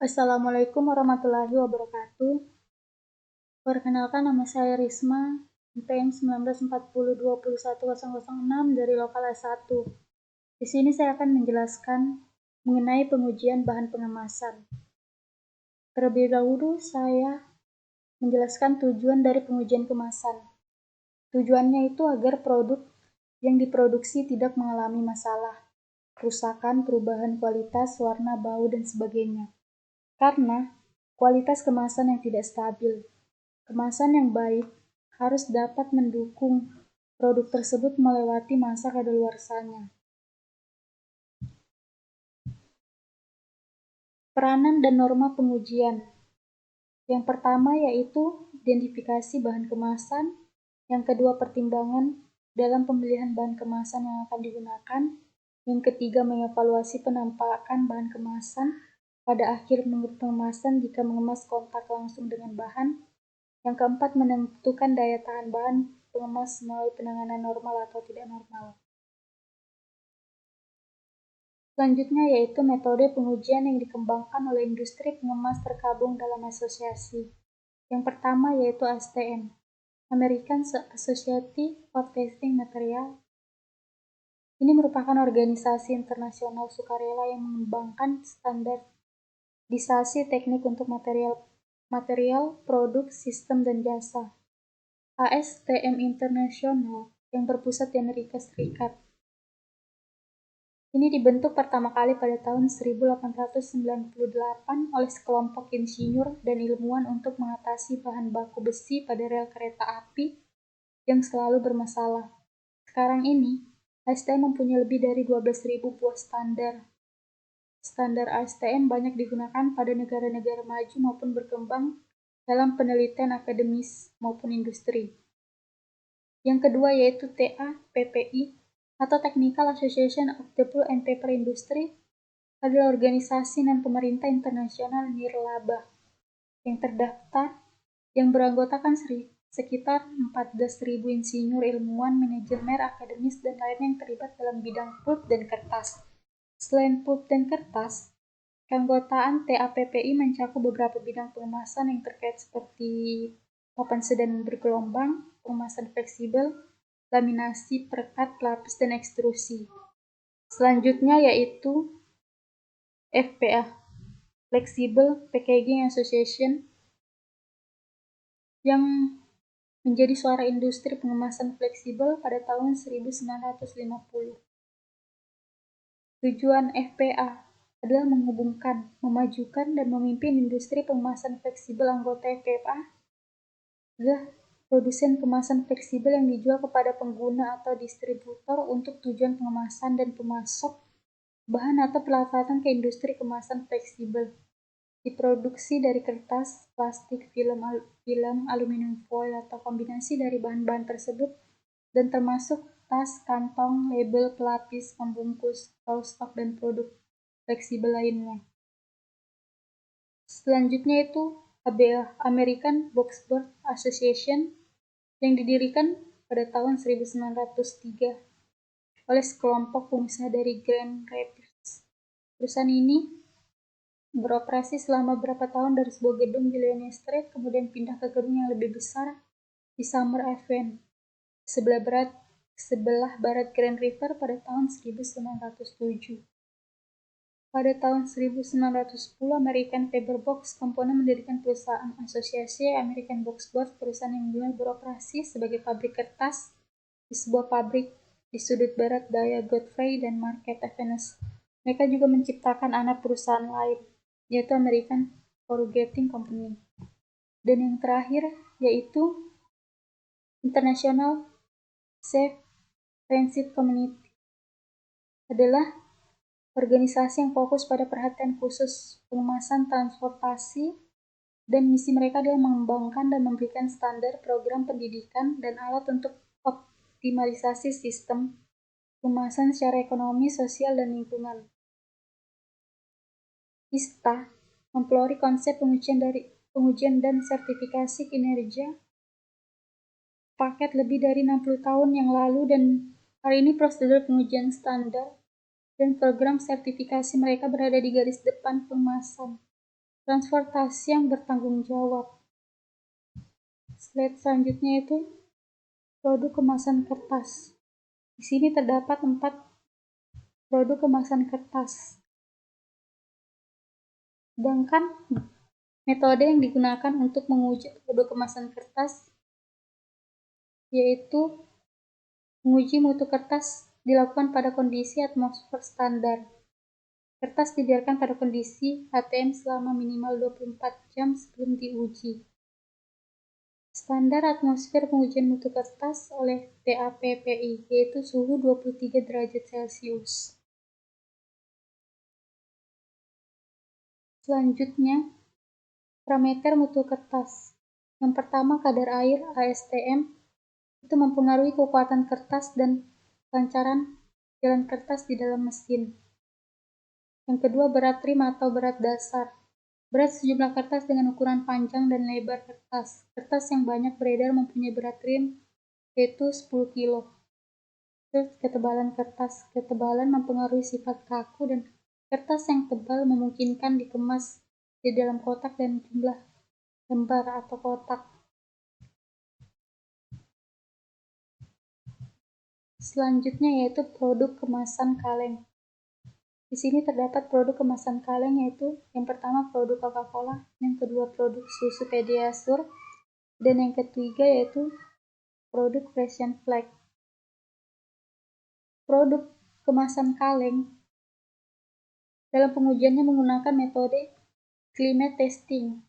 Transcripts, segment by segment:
Assalamualaikum warahmatullahi wabarakatuh. Perkenalkan, nama saya Risma, NPM 1940210006 dari lokal S1. Di sini saya akan menjelaskan mengenai pengujian bahan pengemasan. Terlebih dahulu saya menjelaskan tujuan dari pengujian kemasan. Tujuannya itu agar produk yang diproduksi tidak mengalami masalah, kerusakan, perubahan kualitas, warna, bau, dan sebagainya. Karena kualitas kemasan yang tidak stabil. Kemasan yang baik harus dapat mendukung produk tersebut melewati masa kadaluarsanya. Peranan dan norma pengujian. Yang pertama yaitu identifikasi bahan kemasan, yang kedua pertimbangan dalam pemilihan bahan kemasan yang akan digunakan, yang ketiga mengevaluasi penampakan bahan kemasan pada akhir pengemasan jika mengemas kontak langsung dengan bahan, yang keempat menentukan daya tahan bahan pengemas melalui penanganan normal atau tidak normal. Selanjutnya yaitu metode pengujian yang dikembangkan oleh industri pengemas tergabung dalam asosiasi. Yang pertama yaitu ASTM, American Society for Testing Material. Ini merupakan organisasi internasional sukarela yang mengembangkan standarisasi teknik untuk material, produk, sistem, dan jasa. ASTM International yang berpusat di Amerika Serikat. Ini dibentuk pertama kali pada tahun 1898 oleh sekelompok insinyur dan ilmuwan untuk mengatasi bahan baku besi pada rel kereta api yang selalu bermasalah. Sekarang ini, ASTM mempunyai lebih dari 12.000 buah standar. Standar ASTM banyak digunakan pada negara-negara maju maupun berkembang dalam penelitian akademis maupun industri. Yang kedua yaitu TAPPI atau Technical Association of the Pulp and Paper Industry, adalah organisasi non-pemerintah internasional nirlaba yang terdaftar yang beranggotakan sekitar 14.000 insinyur, ilmuwan, manajemen, akademis, dan lainnya yang terlibat dalam bidang pulp dan kertas. Selain pulp dan kertas, keanggotaan TAPPI mencakup beberapa bidang pengemasan yang terkait seperti papan sedan bergelombang, pengemasan fleksibel, laminasi, perekat, pelapis, dan ekstrusi. Selanjutnya yaitu FPA, Flexible Packaging Association, yang menjadi suara industri pengemasan fleksibel pada tahun 1950. Tujuan FPA adalah menghubungkan, memajukan, dan memimpin industri pengemasan fleksibel. Anggota FPA adalah produsen kemasan fleksibel yang dijual kepada pengguna atau distributor untuk tujuan pengemasan dan pemasok bahan atau peralatan ke industri kemasan fleksibel. Diproduksi dari kertas, plastik, film, aluminium foil, atau kombinasi dari bahan-bahan tersebut, dan termasuk tas, kantong, label, pelapis, pembungkus, roll stock, dan produk fleksibel lainnya. Selanjutnya itu ABA, American Boxboard Association, yang didirikan pada tahun 1903 oleh sekelompok pengusaha dari Grand Rapids. Perusahaan ini beroperasi selama beberapa tahun dari sebuah gedung di Leone Street, kemudian pindah ke gedung yang lebih besar di Summer Avenue, sebelah barat Grand River pada tahun 1907. Pada tahun 1910, American Paper Box Company mendirikan perusahaan asosiasi American Boxboard, perusahaan yang mulai beroperasi sebagai pabrik kertas di sebuah pabrik di sudut barat daya Godfrey dan Market Avenue. Mereka juga menciptakan anak perusahaan lain, yaitu American Corrugating Company. Dan yang terakhir yaitu International Safe Transit Community, adalah organisasi yang fokus pada perhatian khusus pengemasan transportasi, dan misi mereka adalah mengembangkan dan memberikan standar program pendidikan dan alat untuk optimalisasi sistem pengemasan secara ekonomi, sosial, dan lingkungan. ISTA mempelopori konsep pengujian dan sertifikasi kinerja paket lebih dari 60 tahun yang lalu, dan hari ini prosedur pengujian standar dan program sertifikasi mereka berada di garis depan pengemasan. Transportasi yang bertanggung jawab. Slide selanjutnya itu produk kemasan kertas. Di sini terdapat 4 produk kemasan kertas. Sedangkan metode yang digunakan untuk menguji produk kemasan kertas yaitu menguji mutu kertas dilakukan pada kondisi atmosfer standar. Kertas dibiarkan pada kondisi ATM selama minimal 24 jam sebelum diuji. Standar atmosfer pengujian mutu kertas oleh TAPPI yaitu suhu 23 derajat Celcius. Selanjutnya, parameter mutu kertas. Yang pertama, kadar air ASTM itu mempengaruhi kekuatan kertas dan kelancaran jalan kertas di dalam mesin. Yang kedua, berat trim atau berat dasar. Berat sejumlah kertas dengan ukuran panjang dan lebar kertas. Kertas yang banyak beredar mempunyai berat trim yaitu 10 kg. Terus ketebalan kertas. Ketebalan mempengaruhi sifat kaku dan kertas yang tebal memungkinkan dikemas di dalam kotak dan jumlah lembar atau kotak. Selanjutnya yaitu produk kemasan kaleng. Di sini terdapat produk kemasan kaleng yaitu yang pertama produk Coca-Cola, yang kedua produk susu Pediasure, dan yang ketiga yaitu produk Frisian Flag. Produk kemasan kaleng dalam pengujiannya menggunakan metode climate testing.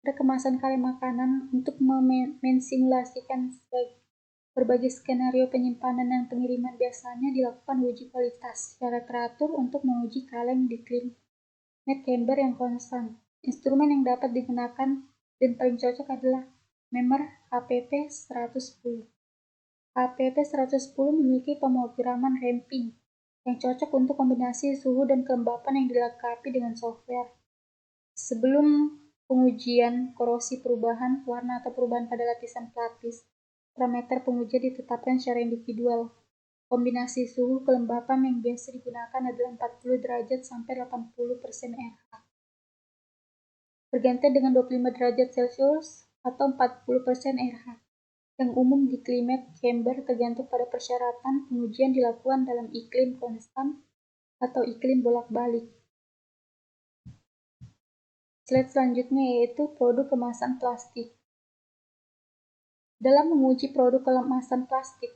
Pada kemasan kaleng makanan untuk mensimulasikan berbagai skenario penyimpanan dan pengiriman biasanya dilakukan uji kualitas secara teratur untuk menguji kaleng di climate chamber yang konstan. Instrumen yang dapat digunakan dan paling cocok adalah Memer HPP 110. HPP 110 memiliki pemrograman ramping yang cocok untuk kombinasi suhu dan kelembapan yang dilengkapi dengan software. Sebelum pengujian korosi perubahan warna atau perubahan pada lapisan pelapis, parameter pengujian ditetapkan secara individual. Kombinasi suhu kelembapan yang biasa digunakan adalah 40 derajat sampai 80% RH. Berganti dengan 25 derajat Celcius atau 40% RH. Yang umum di climate chamber tergantung pada persyaratan pengujian dilakukan dalam iklim konstan atau iklim bolak-balik. Slide selanjutnya yaitu produk kemasan plastik. Dalam menguji produk kemasan plastik,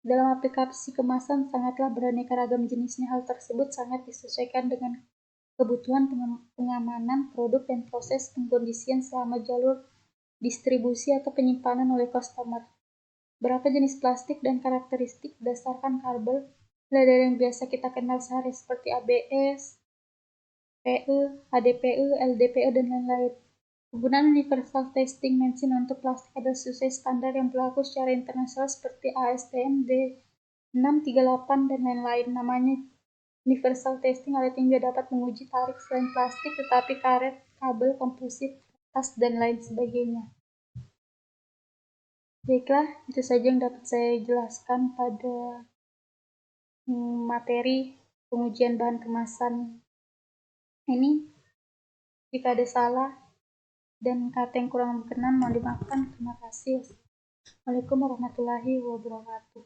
dalam aplikasi kemasan sangatlah beraneka ragam jenisnya. Hal tersebut sangat disesuaikan dengan kebutuhan pengamanan produk dan proses pengkondisian selama jalur distribusi atau penyimpanan oleh customer. Berapa jenis plastik dan karakteristik berdasarkan kabel, mulai dari yang biasa kita kenal sehari seperti ABS, PE, HDPE, LDPE, dan lain-lain. Penggunaan Universal Testing Machine untuk plastik adalah sesuai standar yang berlaku secara internasional seperti ASTM D638 dan lain-lain. Namanya Universal Testing, alat ini juga dapat menguji tarik selain plastik tetapi karet, kabel, komposit, kertas, dan lain sebagainya. Baiklah, itu saja yang dapat saya jelaskan pada materi pengujian bahan kemasan ini. Jika ada salah dan kata yang kurang berkenan mohon dimaafkan. Terima kasih. Assalamualaikum warahmatullahi wabarakatuh.